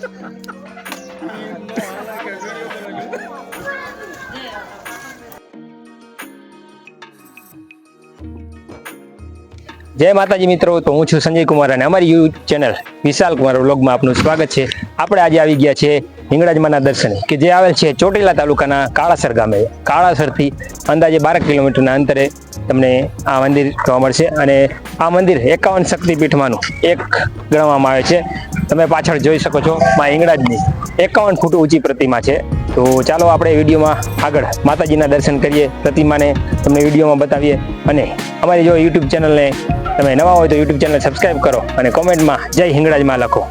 જય માતાજી મિત્રો, તો હું છું સંજય કુમાર અને અમારી યુટ્યુબ ચેનલ વિશાલ કુમાર વ્લોગમાં આપનું સ્વાગત છે. આપણે આજે આવી ગયા છે હિંગળાજમાના દર્શને, કે જે આવેલ છે ચોટીલા તાલુકાના કાળાસર ગામે. કાળાસરથી અંદાજે 12 કિલોમીટરના અંતરે તમને આ મંદિર જોવા મળશે અને આ મંદિર 51 શક્તિપીઠમાંનું એક ગણવામાં આવે છે. તમે પાછળ જોઈ શકો છો માં હિંગળાજની 51 ફૂટ ઊંચી પ્રતિમા છે. તો ચાલો આપણે વિડીયોમાં આગળ માતાજીના દર્શન કરીએ, પ્રતિમાને તમને વિડીયોમાં બતાવીએ. અને અમારી જો યુટ્યુબ ચેનલને તમે નવા હોય તો યુટ્યુબ ચેનલ સબસ્ક્રાઈબ કરો અને કોમેન્ટમાં જય હિંગળાજમાં લખો.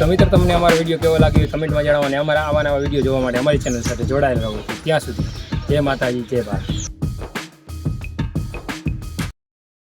તો મિત્રો, તમને અમારો વિડીયો કેવો લાગ્યો કમેન્ટમાં જણાવો અને અમારા આવા નવા વિડીયો જોવા માટે અમારી ચેનલ સાથે જોડાયેલા રહો. ત્યાં સુધી જય માતાજી, જય ભારત.